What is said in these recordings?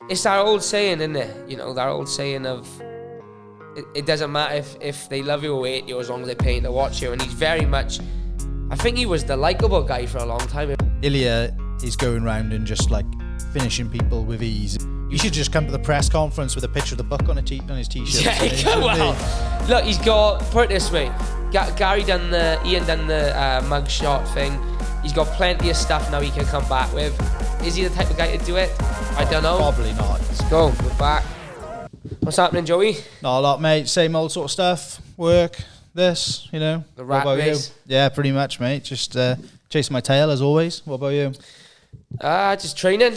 it's that old saying, isn't it? You know, that old saying of it doesn't matter if they love you or hate you as long as they're paying to watch you. And he's very much, I think he was the likable guy for a long time. Ilya is going around and just like finishing people with ease. You should just come to the press conference with a picture of the book on his t-shirt. Yeah, well, look, he's got, put it this way, Garry done Ian done the mugshot thing. He's got plenty of stuff now he can come back with. Is he the type of guy to do it? I don't know. Probably not. Let's go, we're back. What's happening, Joey? Not a lot, mate. Same old sort of stuff. Work, this, you know. The rat race. Yeah, pretty much, mate. Just chasing my tail as always. What about you? Just training.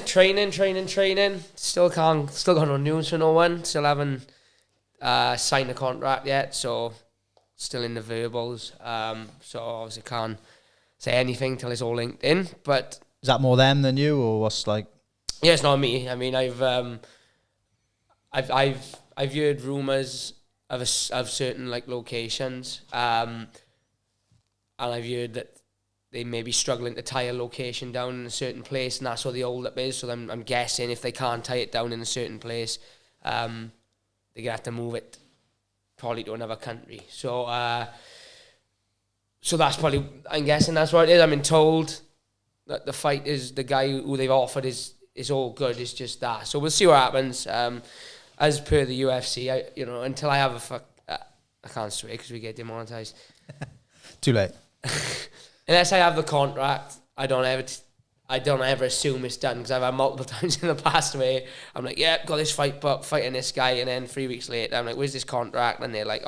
Still got no news for no one. Still haven't signed a contract yet, so still in the verbals. So obviously can't say anything till it's all linked in. But is that more them than you, or what's like? Yeah, it's not me. I mean, I've heard rumours of certain like locations, and I've heard that they may be struggling to tie a location down in a certain place, and that's where the hold up is. So I'm guessing if they can't tie it down in a certain place, they're gonna have to move it probably to another country. So that's probably, I'm guessing that's what it is. I've been told that the fight is the guy who they've offered is all good. It's just that. So we'll see what happens. As per the UFC, until I have I can't swear because we get demonetized. Too late. Unless I have the contract, I don't ever assume it's done, because I've had multiple times in the past where I'm like, yeah, got this fight booked, fighting this guy, and then 3 weeks later I'm like, where's this contract? And they're like,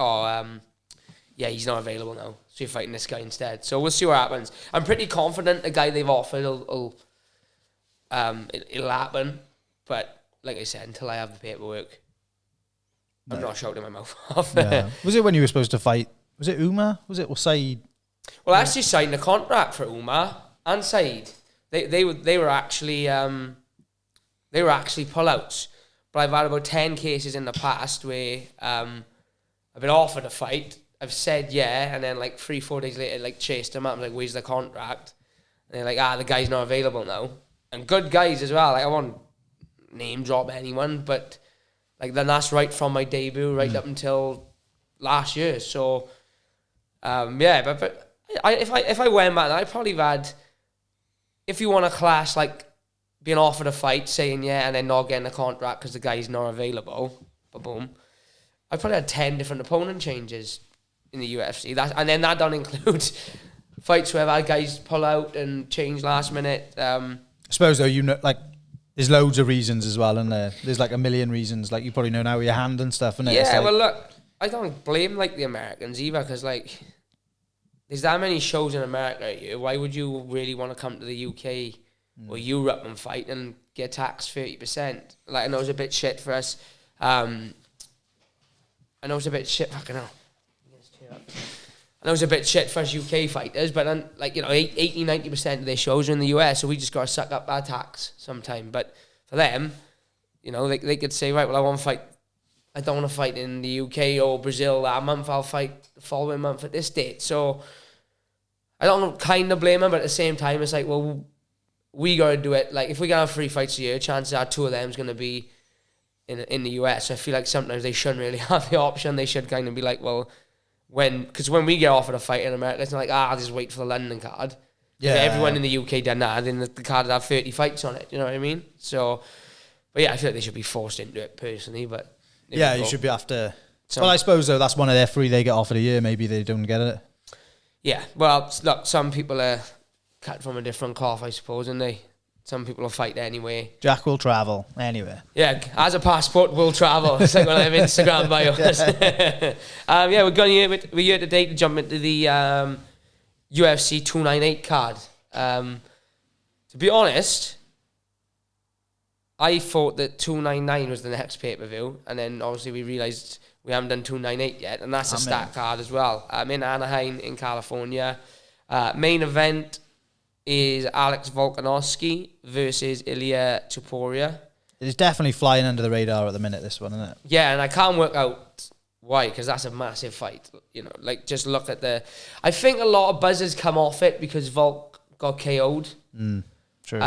yeah, he's not available now, so you're fighting this guy instead. So we'll see what happens. I'm pretty confident the guy they've offered it'll happen, but like I said, until I have the paperwork, I'm not shouting my mouth off. Yeah. Was it when you were supposed to fight? Was it Umar? Was it Saeed? Well, I actually signed a contract for Umar and Saeed. They were actually pullouts. But I've had about 10 cases in the past where I've been offered a fight. I've said yeah, and then like 3-4 days later, like chased them up. I'm like, where's the contract? And they're like, the guy's not available now. And good guys as well. Like, I won't name drop anyone, but like then that's right from my debut right up until last year. So but if I went back, I'd probably have had, if you want a class like being offered a fight, saying yeah, and then not getting a contract because the guy's not available, boom, I probably had 10 different opponent changes in the UFC. And then that don't include fights where I've had guys pull out and change last minute. I suppose though, like there's loads of reasons as well, and there's like a million reasons. Like you probably know now with your hand and stuff, and yeah. Well, look, I don't blame like the Americans either, because like there's that many shows in America here. Why would you really want to come to the UK or Europe and fight and get taxed 30%? Like, I know it's a bit shit for us. I know it's a bit shit. Fucking hell. I know it's a bit shit for us UK fighters, but then, like, 80-90% of their shows are in the US, so we just got to suck up our tax sometime. But for them, they could say, right, well, I want to fight. I don't want to fight in the UK or Brazil that month. I'll fight the following month at this date. So I don't kind of blame them, but at the same time, it's like, well, we got to do it. Like, if we're going to have 3 fights a year, chances are 2 of them is going to be in the US. So I feel like sometimes they shouldn't really have the option. They should kind of be like, well, because when we get offered a fight in America, it's not like, I'll just wait for the London card. Yeah. If everyone in the UK done that, then the card would have 30 fights on it. You know what I mean? So, but yeah, I feel like they should be forced into it personally, but... Yeah, you should be after... Well, I suppose, though, that's one of their 3 they get offered a year. Maybe they don't get it. Yeah, well, look, some people are cut from a different cloth, I suppose, and some people will fight anyway. Jack will travel anywhere. Yeah, as a passport, we'll travel. It's like when I have Instagram bios. We're here today to jump into the UFC 298 card. To be honest, I thought that 299 was the next pay-per-view, and then obviously we realised we haven't done 298 yet, and that's a stat card as well. I'm in Anaheim in California. Main event is Alex Volkanovski versus Ilya Topuria. It is definitely flying under the radar at the minute, this one, isn't it? Yeah, and I can't work out why, because that's a massive fight. Just look at I think a lot of buzzers come off it because Volk got KO'd. True.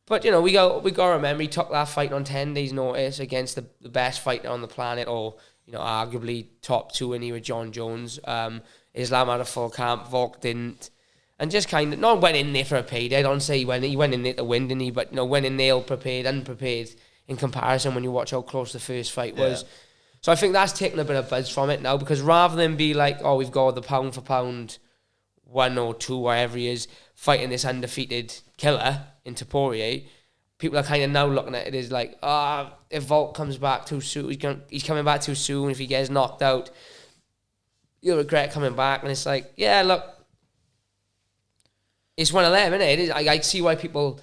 But, you know, we got to remember he took that fight on 10 days' notice against the best fighter on the planet, or, you know, arguably top 2 in here with John Jones. Islam had a full camp, Volk didn't. And just kind of, not went in there for a payday. I don't say he went in there to win, didn't he? But, you know, went in there unprepared in comparison when you watch how close the first fight was. So I think that's taken a bit of buzz from it now, because rather than be like, oh, we've got the pound for pound 1 or 2, wherever he is, fighting this undefeated killer in Topuria, people are kind of now looking at it as like, if Volk comes back too soon, he's coming back too soon. If he gets knocked out, you'll regret coming back. And it's like, yeah, look, it's one of them, isn't it? I see why people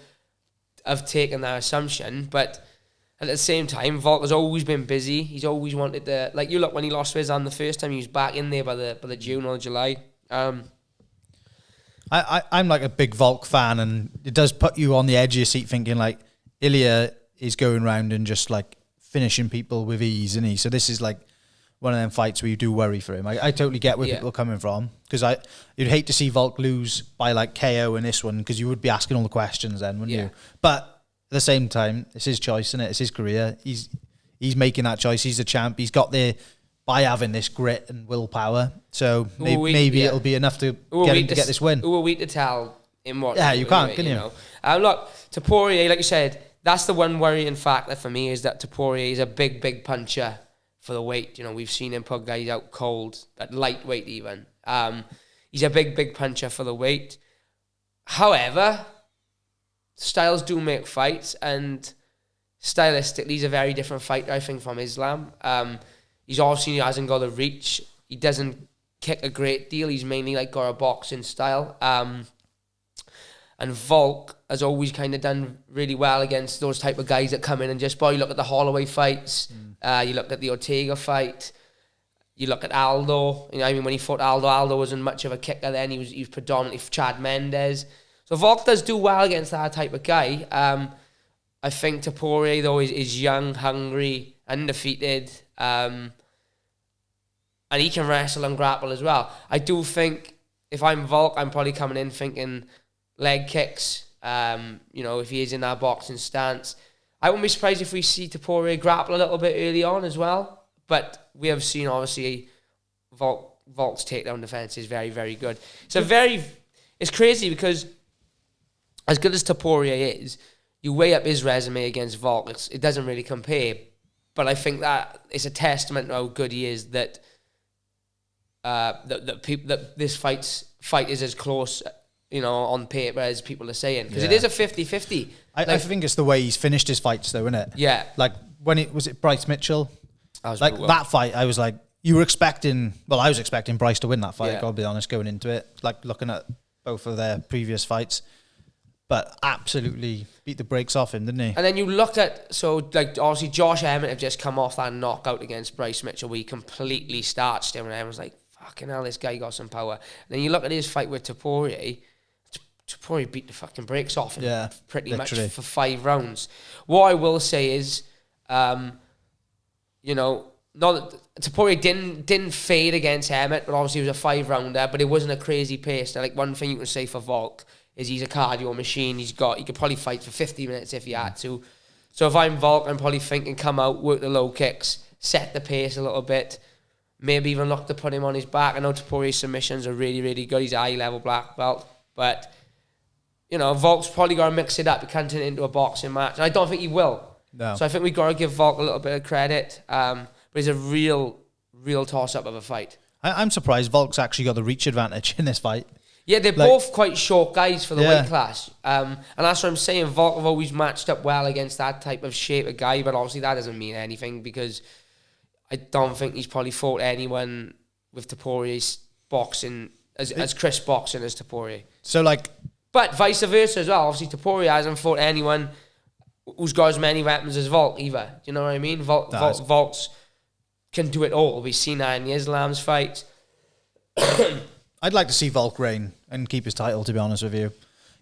have taken that assumption, but at the same time, Volk has always been busy. He's always wanted to, like, you look when he lost to Islam the first time, he was back in there by the June or July. I'm like a big Volk fan, and it does put you on the edge of your seat thinking like, Ilya is going around and just like finishing people with ease, isn't he? So this is like one of them fights where you do worry for him. I totally get where people are coming from, because you'd hate to see Volk lose by like KO in this one, because you would be asking all the questions then, wouldn't you? But at the same time, it's his choice, isn't it? It's his career. He's making that choice. He's a champ. He's got there by having this grit and willpower. So maybe it'll be enough to get him to get this win. Who are we to tell him what? Yeah, you can't, can you? Know? Look, Topuria, like you said, that's the one worrying factor for me, is that Topuria is a big puncher for the weight. You know, we've seen him put guys out cold, at lightweight even. He's a big puncher for the weight. However, styles do make fights, and stylistically he's a very different fighter, I think, from Islam. He's obviously hasn't got the reach. He doesn't kick a great deal. He's mainly like got a boxing style. And Volk has always kind of done really well against those type of guys that come in and just, you look at the Holloway fights, you look at the Ortega fight, you look at Aldo. You know, I mean, when he fought Aldo wasn't much of a kicker then. He was predominantly Chad Mendes. So Volk does do well against that type of guy. I think Topuria, though, is young, hungry, undefeated, and he can wrestle and grapple as well. I do think if I'm Volk, I'm probably coming in thinking leg kicks. You know, if he is in that boxing stance, I wouldn't be surprised if we see Topuria grapple a little bit early on as well. But we have seen, obviously, Volk's takedown defense is very, very good. It's crazy because as good as Topuria is, you weigh up his resume against Volk, it doesn't really compare. But I think that it's a testament to how good he is that this fight is as close, you know, on paper as people are saying. Because it is a 50-50. I think it's the way he's finished his fights, though, isn't it? Yeah. Like, when it was Bryce Mitchell? Like, brutal. That fight, I was like, you were expecting... Well, I was expecting Bryce to win that fight, I'll be honest, going into it. Like, looking at both of their previous fights. But absolutely beat the brakes off him, didn't he? And then you look at... So, like, obviously, Josh Emmett have just come off that knockout against Bryce Mitchell where he completely starched him, and everyone's like, fucking hell, this guy got some power. And then you look at his fight with Topuria... Topuria beat the fucking brakes off him pretty much for 5 rounds. What I will say is... you know, not that Topuria didn't fade against Emmett, but obviously it was a 5-rounder, but it wasn't a crazy pace. Like, one thing you can say for Volk is he's a cardio machine. He could probably fight for 50 minutes if he had to. So if I'm Volk, I'm probably thinking come out, work the low kicks, set the pace a little bit, maybe even look to put him on his back. I know Topuria's submissions are really, really good. He's a high-level black belt, but, you know, Volk's probably got to mix it up. He can't turn it into a boxing match, and I don't think he will. No. So I think we've got to give Volk a little bit of credit. But it's a real toss-up of a fight. I'm surprised Volk's actually got the reach advantage in this fight. Yeah, they're both quite short guys for the weight class. And that's what I'm saying. Volk have always matched up well against that type of shape of guy, but obviously that doesn't mean anything because I don't think he's probably fought anyone with Topuria's boxing, as crisp boxing as Topuria. So, like... But vice versa as well. Obviously, Topuria hasn't fought anyone who's got as many weapons as Volk either. Do you know what I mean? Volk's can do it all. We've seen that in the Islam's fight. I'd like to see Volk reign and keep his title, to be honest with you.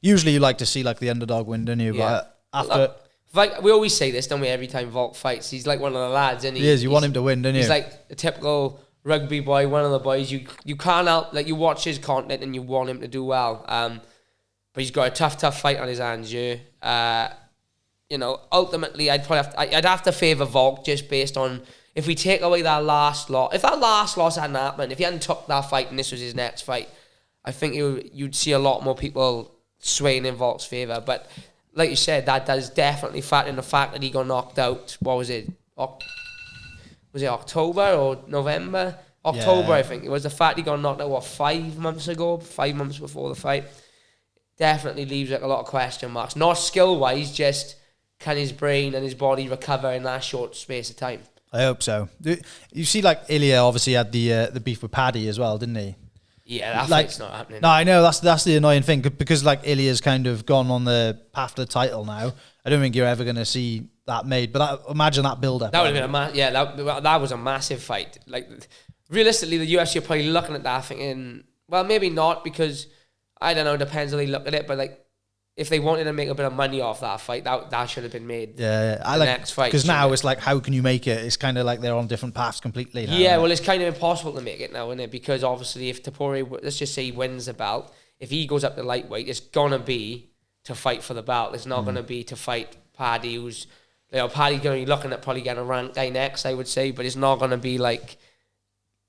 Usually you like to see like the underdog win, don't you? Yeah. But after... we always say this, don't we, every time Volk fights. He's like one of the lads, isn't he? He is. You want him to win, don't you? He's like a typical rugby boy, one of the boys. You can't help... Like, you watch his content and you want him to do well. But he's got a tough fight on his hands, yeah. you know, ultimately I'd have to favour Volk just based on, if we take away that last loss, if that last loss hadn't happened, if he hadn't took that fight and this was his next fight, I think you'd see a lot more people swaying in Volk's favour. But like you said, that does definitely factor in the fact that he got knocked out. What was it? Was it October or November? October, yeah. I think. It was the fact he got knocked out, 5 months ago? 5 months before the fight. Definitely leaves like a lot of question marks. Not skill-wise, just can his brain and his body recover in that short space of time? I hope so. You see, like, Ilya obviously had the beef with Paddy as well, didn't he? Yeah, that fight's not happening. No, I know, that's the annoying thing, because, like, Ilya's kind of gone on the path to the title now. I don't think you're ever going to see that made, but imagine that build-up. That would have been that was a massive fight. Like, realistically, the UFC are probably looking at that thinking, well, maybe not, because, I don't know, it depends how they look at it, but, like, if they wanted to make a bit of money off that fight, that should have been made. Yeah, I like next fight. Because now it's like, how can you make it? It's kind of like they're on different paths completely now. Yeah, well, it's kind of impossible to make it now, isn't it? Because obviously, if Topuria, let's just say he wins the belt, if he goes up to lightweight, it's gonna be to fight for the belt. It's not gonna be to fight Paddy, who's, you know, Paddy's gonna be looking at probably getting a ranked guy next, I would say, but it's not gonna be like,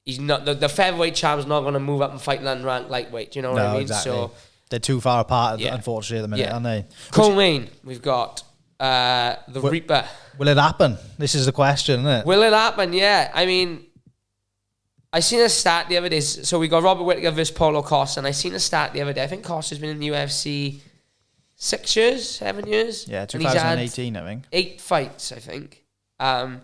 he's not the featherweight champ's not gonna move up and fight an unranked lightweight. Do you know what I mean? Exactly. So. They're too far apart, unfortunately, at the minute, aren't they? Co-main, we've got the Reaper. Will it happen? This is the question, isn't it? Will it happen? Yeah. I mean, I seen a stat the other day. So we got Robert Whittaker versus Paulo Costa, and I seen a stat the other day. I think Costa's been in the UFC 6 years, 7 years. Yeah, 2018, I think. 8 fights, I think. A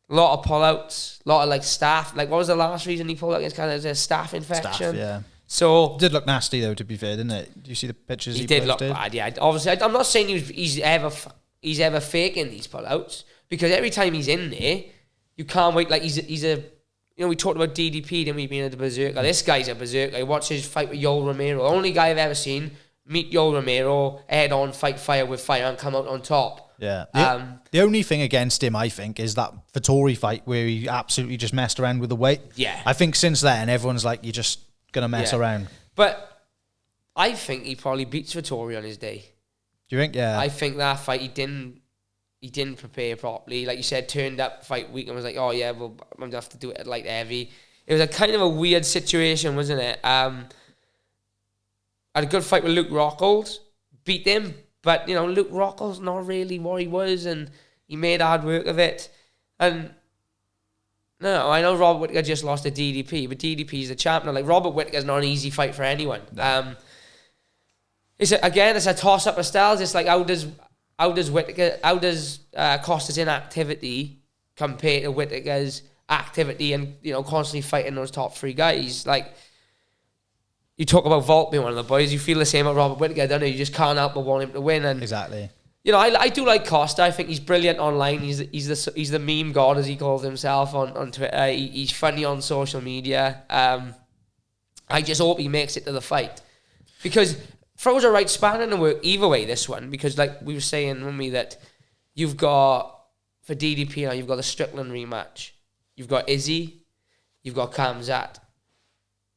lot of pullouts, a lot of like staph. Like, what was the last reason he pulled out against Canada? A staph infection. Staph, yeah. So it did look nasty though, to be fair, didn't it? Do you see the pictures? He did posted? Look bad, yeah. Obviously, I'm not saying he's ever faking these pullouts, because every time he's in there, you can't wait. Like he's a, you know, we talked about DDP, didn't we, being a berserker? This guy's a berserker. You watch his fight with Yoel Romero. Only guy I've ever seen meet Yoel Romero head on, fight fire with fire, and come out on top. Yeah. The only thing against him, I think, is that Vettori fight where he absolutely just messed around with the weight. Yeah. I think since then, everyone's like, you're just gonna mess around. But I think he probably beats Vettori on his day. Do you think? Yeah. I think that fight he didn't prepare properly. Like you said, turned up fight week and was like, oh yeah, well, I'm gonna have to do it at light heavy. It was a kind of a weird situation, wasn't it? Had a good fight with Luke Rockhold, beat him, but you know, Luke Rockhold's not really what he was, and he made hard work of it. And no, I know Robert Whittaker just lost to DDP, but DDP's the champion. Like, Robert Whittaker's not an easy fight for anyone. No. It's a toss-up of styles. It's like, how does Costa's inactivity compare to Whittaker's activity and, you know, constantly fighting those top 3 guys? Like, you talk about Volk being one of the boys, you feel the same about Robert Whittaker, don't you? You just can't help but want him to win. And exactly. You know, I do like Costa. I think he's brilliant online. He's the meme god, as he calls himself on Twitter. He's funny on social media. I just hope he makes it to the fight, because throws a right spanner in the work either way, this one, because like we were saying, when that you've got, for DDP now, you've got the Strickland rematch. You've got Izzy. You've got Khamzat.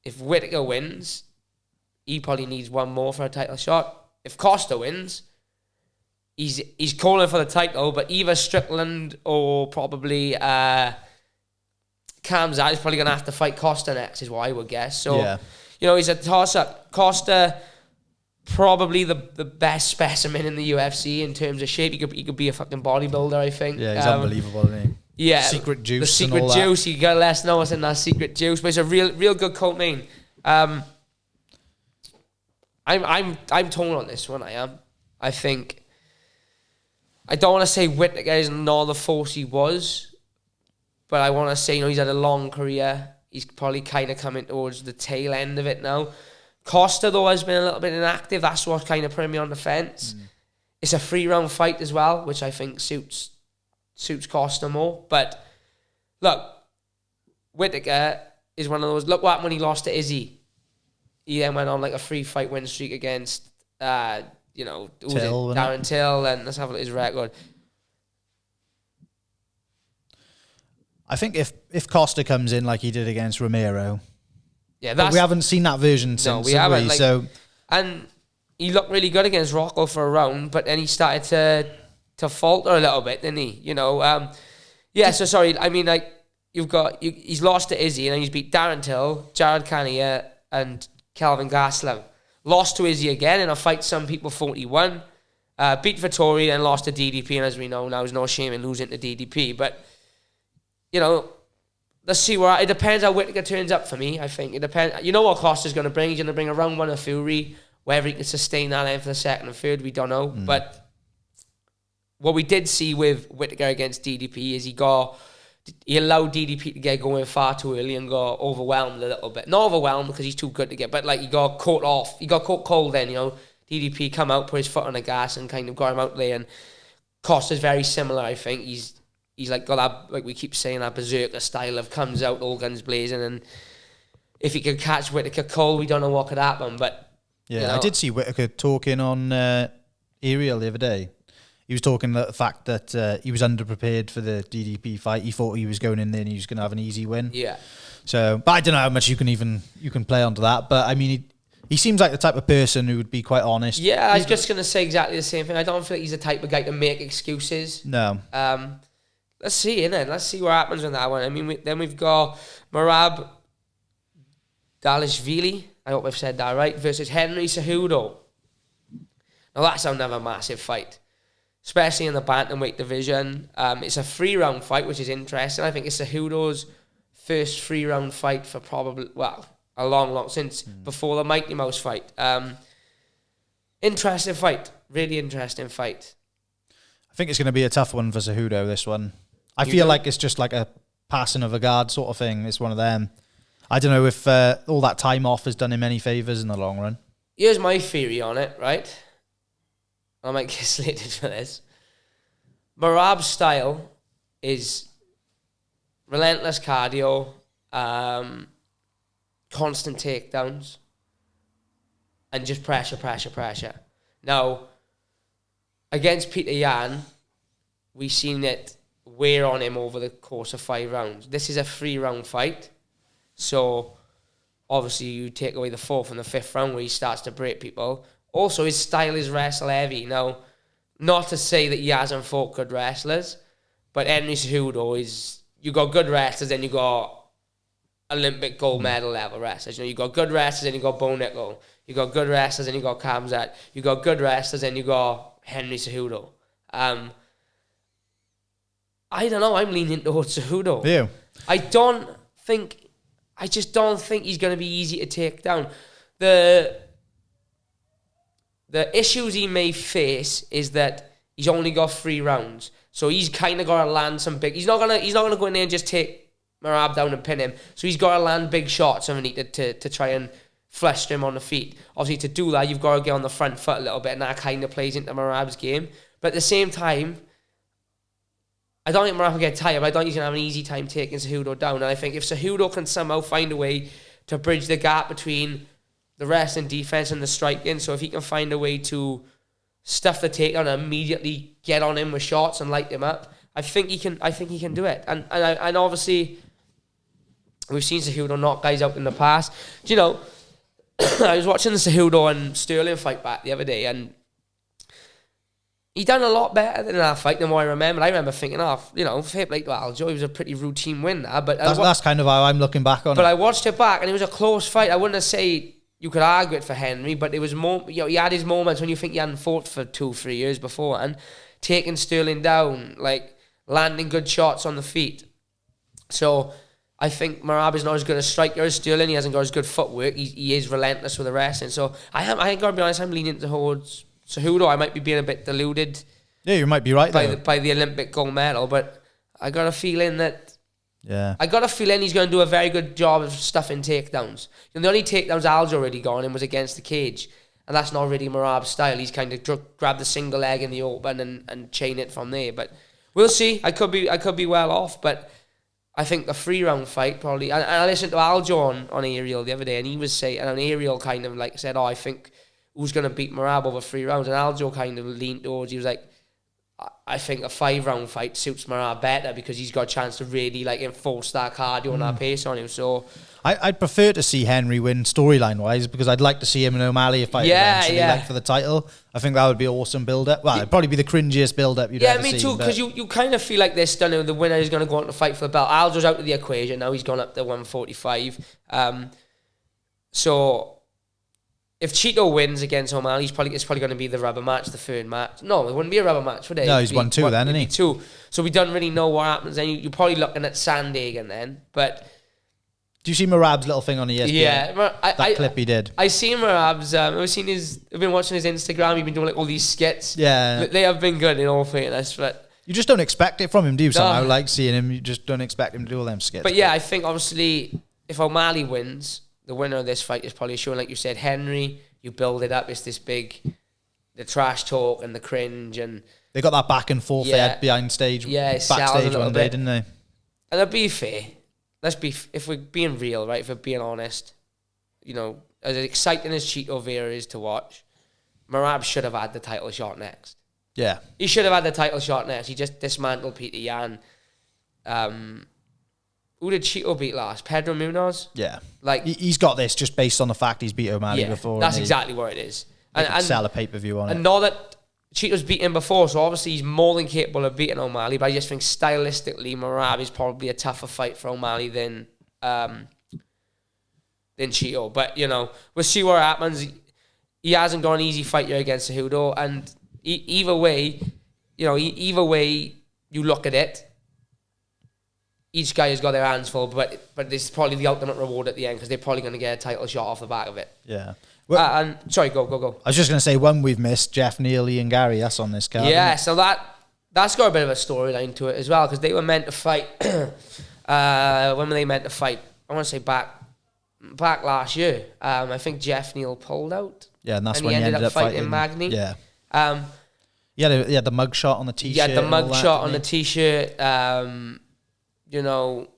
If Whittaker wins, he probably needs one more for a title shot. If Costa wins, he's calling for the title, but either Strickland or probably Khamzat is probably going to have to fight Costa next, is what I would guess. So, you know, he's a toss-up. Costa, probably the best specimen in the UFC in terms of shape. He could be a fucking bodybuilder, I think. Yeah, he's unbelievable, isn't he? Yeah. Secret juice. The secret juice. You got to let us know what's in that secret juice. But it's a real good co-main. I'm torn on this one, I am. I think, I don't want to say Whittaker is not the force he was, but I want to say, you know, he's had a long career. He's probably kind of coming towards the tail end of it now. Costa, though, has been a little bit inactive. That's what kind of put me on the fence. It's a 3-round fight as well, which I think suits Costa more. But look, Whittaker is one of those. Look what happened when he lost to Izzy. He then went on like a 3-fight win streak against, you know, Darren Till, and let's have a look at his record. I think if Costa comes in like he did against Romero, but we haven't seen that version since. No, we haven't. So, and he looked really good against Rocco for a round, but then he started to to falter a little bit, didn't he? You know, yeah. So sorry. I mean, like he's lost to Izzy, and then he's beat Darren Till, Jared Cannonier, and Kelvin Gastelum. Lost to Izzy again in a fight some people thought he won. Beat Vettori and lost to DDP, and as we know now, there's no shame in losing to DDP. But you know, let's see where it depends how Whittaker turns up for me. I think it depends. You know what Costa's going to bring? He's going to bring a round one of Fury. Whether he can sustain that end for the second and third, we don't know. But what we did see with Whittaker against DDP is he allowed DDP to get going far too early and got overwhelmed a little bit. Not overwhelmed because he's too good to get, but like he got caught off. He got caught cold then, you know. DDP come out, put his foot on the gas and kind of got him out there. And Costa's very similar, I think. He's like got that, like we keep saying, that berserker style of comes out all guns blazing. And if he could catch Whittaker cold, we don't know what could happen. But yeah, you know, I did see Whittaker talking on Ariel the other day. He was talking about the fact that he was underprepared for the DDP fight. He thought he was going in there and he was going to have an easy win. Yeah. So, but I don't know how much you can play onto that. But I mean, he seems like the type of person who would be quite honest. Yeah, I was just going to say exactly the same thing. I don't feel like he's the type of guy to make excuses. No. Let's see, innit? Let's see what happens on that one. I mean, then we've got Merab Dvalishvili, I hope I've said that right, versus Henry Cejudo. Now that's another massive fight, especially in the bantamweight division. It's a 3-round fight, which is interesting. I think it's Cejudo's first 3-round fight for probably, well, a long since before the Mighty Mouse fight. Interesting fight. Really interesting fight. I think it's going to be a tough one for Cejudo, this one. I feel like it's just like a passing of a guard sort of thing. It's one of them. I don't know if all that time off has done him any favours in the long run. Here's my theory on it, right? I might get slated for this. Merab's style is relentless cardio, constant takedowns, and just pressure. Now, against Peter Yan, we've seen it wear on him over the course of 5 rounds. This is a 3-round fight, so obviously you take away the 4th and the 5th round where he starts to break people. Also, his style is wrestle heavy. Now, not to say that he hasn't fought good wrestlers, but Henry Cejudo is, you got good wrestlers and you got Olympic gold medal level wrestlers. You know, you got good wrestlers and you got Bo Nickel. You got good wrestlers and you got Kamzat. You got good wrestlers and you got Henry Cejudo. I don't know. I'm leaning towards Cejudo. Yeah. I just don't think he's going to be easy to take down. The issues he may face is that he's only got 3 rounds, so he's kind of got to land some big. He's not gonna go in there and just take Merab down and pin him. So he's got to land big shots underneath to try and fluster him on the feet. Obviously, to do that, you've got to get on the front foot a little bit, and that kind of plays into Merab's game. But at the same time, I don't think Merab will get tired, but I don't think he's going to have an easy time taking Cejudo down. And I think if Cejudo can somehow find a way to bridge the gap between the wrestling defense and the striking, so if he can find a way to stuff the takedown and immediately get on him with shots and light him up, I think he can do it. And obviously, we've seen Cejudo knock guys out in the past. Do you know, I was watching the Cejudo and Sterling fight back the other day, and he done a lot better than that fight than what I remember. I remember thinking, fair play to Aljo. It was a pretty routine win there. But that's kind of how I'm looking back on it. But I watched it back, and it was a close fight. I wouldn't say you could argue it for Henry, but it was more. You know, he had his moments when you think he hadn't fought for 2-3 years before, and taking Sterling down, like landing good shots on the feet. So I think Merab is not as good a striker as Sterling. He hasn't got as good footwork. He is relentless with the wrestling. So I got to be honest, I'm leaning towards Cejudo. I might be being a bit deluded. Yeah, you might be right by the Olympic gold medal, but I got a feeling that. Yeah. I got a feeling he's going to do a very good job of stuffing takedowns. And the only takedowns Aljo really got him was against the cage, and that's not really Merab's style. He's kind of grabbed the single leg in the open and chain it from there. But we'll see. I could be well off, but I think the 3-round fight probably. And I listened to Aljo on Ariel the other day, and he was saying, and Ariel kind of like said, I think who's going to beat Merab over 3 rounds, and Aljo kind of leaned towards. He was like, I think a 5-round fight suits Merab better because he's got a chance to really like enforce that cardio and that pace on him. So I'd prefer to see Henry win storyline wise because I'd like to see him and O'Malley fight eventually, like for the title. I think that would be an awesome build up. Well, it'd probably be the cringiest build up you'd ever see. Yeah, me too. Because you kind of feel like they're stunning. The winner is going to go on to fight for the belt. Aljo's out of the equation now. He's gone up to 145. So if Cheeto wins against O'Malley, it's probably going to be the rubber match, the third match. No, it wouldn't be a rubber match, would it? No, he's won 2 then, isn't he? 2. So we don't really know what happens. Then you're probably looking at Sandhagen then. But do you see Merab's little thing on ESPN? Yeah, that clip he did. I seen Merab's. I've been watching his Instagram. He's been doing like all these skits. Yeah, they have been good in all fairness, but you just don't expect it from him, do you? Somehow, like seeing him, you just don't expect him to do all them skits. But yeah, I think obviously if O'Malley wins, the winner of this fight is probably showing, like you said, Henry. You build it up. It's this big, the trash talk and the cringe, and they got that back and forth they had behind stage. Yeah, backstage one day, didn't they? And to be fair, if we're being real, right? If we're being honest, you know, as exciting as Cheeto Vera is to watch, Merab should have had the title shot next. Yeah, he should have had the title shot next. He just dismantled Peter Yan. Who did Cheeto beat last? Pedro Munoz? Yeah. Like he's got this just based on the fact he's beat O'Malley before. That's exactly what it is. And sell a pay-per-view on it. And not that Cheeto's beat him before, so obviously he's more than capable of beating O'Malley, but I just think stylistically Merab is probably a tougher fight for O'Malley than Cheeto. But, you know, we'll see what happens. He hasn't got an easy fight here against Cejudo, and either way you look at it, each guy has got their hands full, but this is probably the ultimate reward at the end because they're probably going to get a title shot off the back of it. Yeah. Well, sorry, go. I was just going to say one we've missed, Jeff Neely and Garry. That's on this card. Yeah, so that's got a bit of a storyline to it as well because they were meant to fight. When were they meant to fight? I want to say back last year. I think Jeff Neal pulled out. Yeah, and that's when he ended up fighting Magny. Yeah. He had the mug shot on the t-shirt. Yeah, the mug shot on the t-shirt. You know,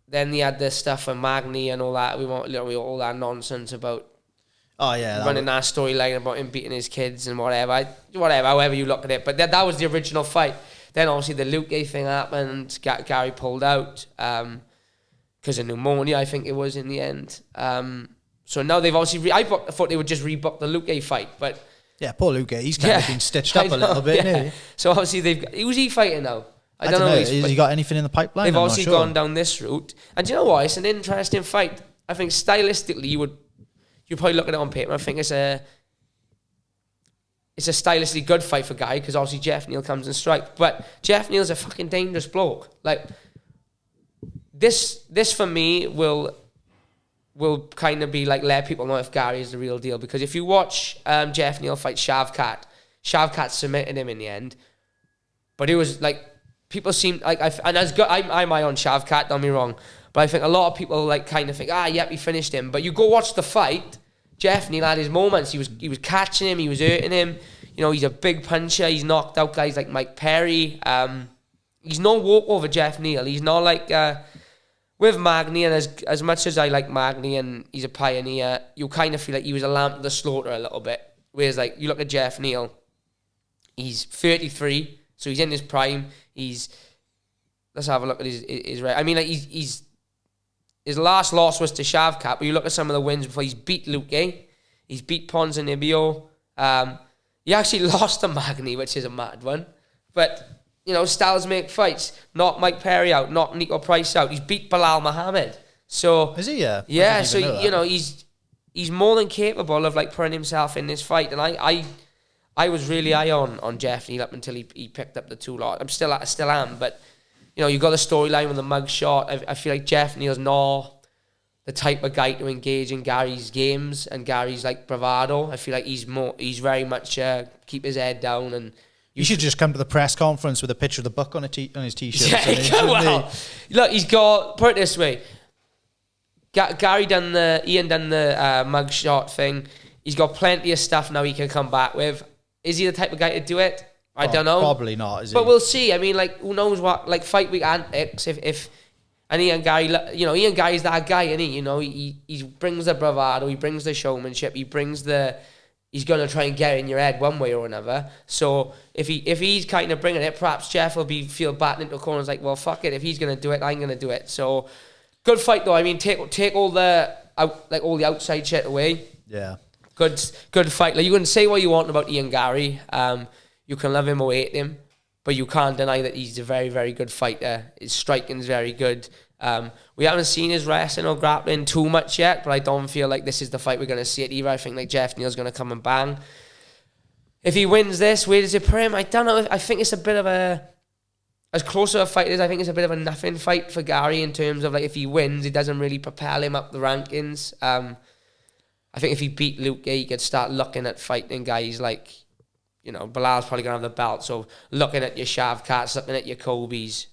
then he had this stuff with Magny and all that. We want all that nonsense about running that storyline about him beating his kids and whatever, however you look at it. But that was the original fight. Then obviously the Luque thing happened. Garry pulled out because of pneumonia, I think it was in the end. So now they've obviously... I thought they would just rebook the Luque fight, but... Yeah, poor Luque. He's kind of been stitched up a little bit, isn't he? So obviously who's he fighting now? I don't know. Has he got anything in the pipeline? They've obviously gone down this route. And do you know what? It's an interesting fight. I think stylistically you'd probably look at it on paper. I think it's a stylistically good fight for Guy because obviously Jeff Neal comes and strikes. But Jeff Neal's a fucking dangerous bloke. Like this for me will kind of be like let people know if Garry is the real deal. Because if you watch Jeff Neal fight Shavkat submitted him in the end. But it was like people seem like I'm my own Shavkat, don't be wrong. But I think a lot of people like kind of think, yep, he finished him. But you go watch the fight, Jeff Neal had his moments. He was catching him, he was hurting him. You know, he's a big puncher. He's knocked out guys like Mike Perry. He's no walkover, Jeff Neal. He's not like with Magny, and as much as I like Magny and he's a pioneer, you kind of feel like he was a lamb to the slaughter a little bit. Whereas like you look at Jeff Neal, he's 33, so he's in his prime. Let's have a look at his I mean, like he's his last loss was to Shavkat, but you look at some of the wins before. He's beat Luque, he's beat Ponzinibbio. He actually lost to Magny, which is a mad one. But you know, styles make fights. Knocked Mike Perry out, knocked Nico Price out. He's beat Bilal Muhammad. So is he? Yeah. Yeah. So you know, he's more than capable of like putting himself in this fight, and I was really high on Jeff Neal up until he picked up the 2 lot. I still am, but you know, you got the storyline with the mug shot. I feel like Jeff Neal's not the type of guy to engage in Gary's games and Gary's like bravado. I feel like he's very much keep his head down. And you should just come to the press conference with a picture of the book on his t-shirt. Yeah, well, look, he's got, put it this way, Ian done the mug shot thing. He's got plenty of stuff now he can come back with. Is he the type of guy to do it? I don't know. Probably not, is he? But we'll see. I mean, like, who knows what, like, fight week antics, and Ian Garry, you know, Ian Garry's that guy, isn't he? You know, he brings the bravado, he brings the showmanship, he brings the he's going to try and get in your head one way or another. So if he's kind of bringing it, perhaps Jeff will feel batted into a corner. It's like, well, fuck it. If he's going to do it, I'm going to do it. So good fight though. I mean, take all the all the outside shit away. Yeah. Good fight. Like, you can say what you want about Ian Garry. You can love him or hate him, but you can't deny that he's a very, very good fighter. His striking's very good. We haven't seen his wrestling or grappling too much yet, but I don't feel like this is the fight we're going to see it either. I think like Jeff Neal's going to come and bang. If he wins this, where does it put him? I don't know. I think it's a bit of as close to a fight as I think it's a bit of a nothing fight for Garry in terms of like if he wins, it doesn't really propel him up the rankings. I think if he beat Luke, he could start looking at fighting guys like, you know, Bilal's probably going to have the belt, so looking at your Shavkats, looking at your Kobes.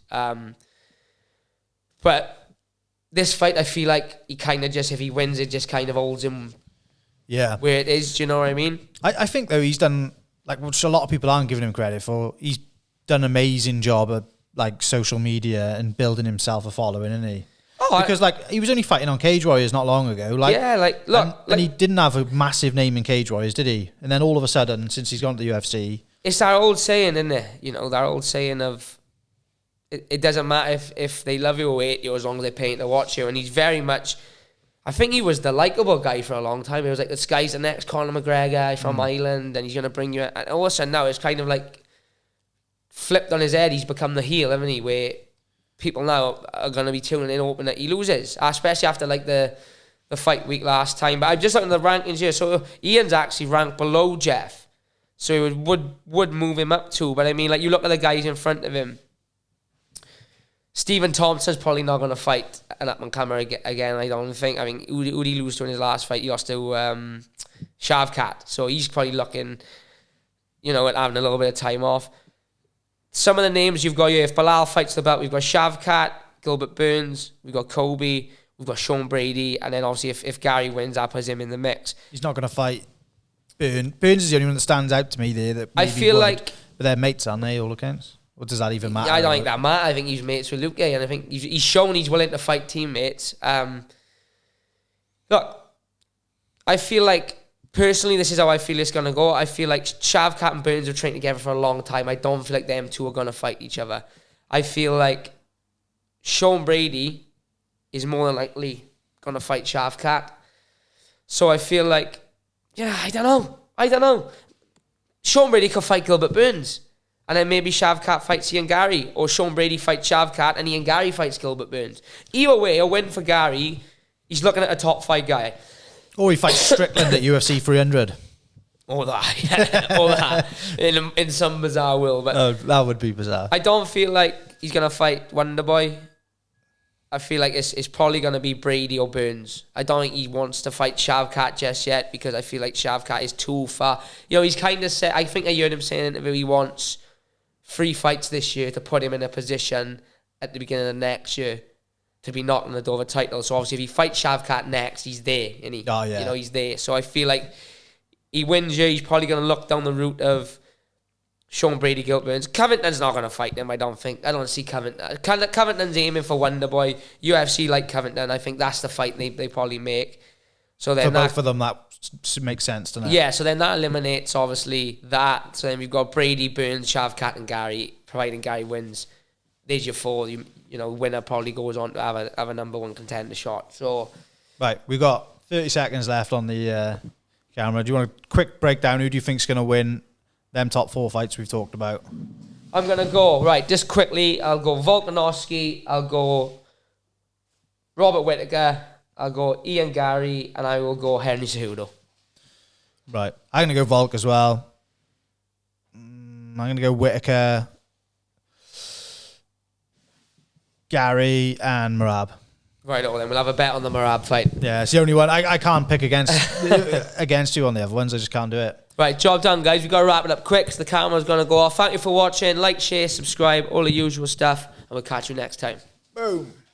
But this fight, I feel like he kind of just, if he wins, it just kind of holds him where it is. Do you know what I mean? I think, though, he's done, like, which a lot of people aren't giving him credit for, he's done an amazing job at, like, social media and building himself a following, isn't he? Because, like, he was only fighting on Cage Warriors not long ago. Like, yeah, like, look. And he didn't have a massive name in Cage Warriors, did he? And then all of a sudden, since he's gone to the UFC... It's that old saying, isn't it? You know, that old saying of... It doesn't matter if they love you or hate you as long as they're paying to watch you. And he's very much... I think he was the likeable guy for a long time. He was like, this guy's the next Conor McGregor from Ireland and he's going to bring you... And all of a sudden now it's kind of like flipped on his head. He's become the heel, haven't he? Where people now are going to be tuning in hoping that he loses. Especially after like the fight week last time. But I'm just looking at the rankings here. So Ian's actually ranked below Jeff. So it would move him up too. But I mean, like, you look at the guys in front of him. Stephen Thompson's probably not going to fight an up-and-comer again, I don't think. I mean, who did he lose to in his last fight? He lost to Shavkat. So he's probably looking, you know, at having a little bit of time off. Some of the names you've got here, if Bilal fights the belt, we've got Shavkat, Gilbert Burns, we've got Kobe, we've got Sean Brady, and then obviously if Garry wins, that puts him in the mix. He's not going to fight Burns. Burns is the only one that stands out to me there. That I feel like... But they're mates, aren't they, all accounts? Or does that even matter? I don't think that matters. I think he's mates with Luke, and I think he's shown he's willing to fight teammates. Look, I feel like, personally, this is how I feel it's going to go. I feel like Shavkat and Burns have trained together for a long time. I don't feel like them two are going to fight each other. I feel like Sean Brady is more than likely going to fight Shavkat. So I feel like, yeah, I don't know. Sean Brady could fight Gilbert Burns. And then maybe Shavkat fights Ian Garry. Or Sean Brady fights Shavkat and Ian Garry fights Gilbert Burns. Either way, a win for Garry. He's looking at a top 5 guy. Or he fights Strickland at UFC 300. Or that. Or that. In some bizarre will. But oh, that would be bizarre. I don't feel like he's going to fight Wonderboy. I feel like it's probably going to be Brady or Burns. I don't think he wants to fight Shavkat just yet because I feel like Shavkat is too far. You know, he's kind of said, I think I heard him say in an interview he wants 3 fights this year to put him in a position at the beginning of next year to be knocking on the door of a title. So obviously if he fights Shavkat next, he's there, isn't he? Oh, yeah. You know, he's there. So I feel like he wins here, he's probably going to look down the route of Sean Brady, Gilbert Burns. Covington's not going to fight him, I don't think. I don't see Covington. Covington's aiming for Wonderboy. UFC like Covington. I think that's the fight they probably make. So then for both of them, that makes sense, doesn't it? Yeah, so then that eliminates, obviously, that. So then we've got Brady, Burns, Shavkat, and Garry, providing Garry wins. There's your 4. You know, winner probably goes on to have a number 1 contender shot. So, right, we've got 30 seconds left on the camera. Do you want a quick breakdown? Who do you think's going to win them top 4 fights we've talked about? I'm going to go, right, just quickly, I'll go Volkanovski, I'll go Robert Whittaker, I'll go Ian Garry, and I will go Henry Cejudo. Right. I'm going to go Volk as well. I'm going to go Whittaker, Garry, and Merab. Right, then we'll have a bet on the Merab fight. Yeah, it's the only one. I can't pick against you on the other ones. I just can't do it. Right, job done, guys. We've got to wrap it up quick because the camera's going to go off. Thank you for watching. Like, share, subscribe, all the usual stuff, and we'll catch you next time. Boom.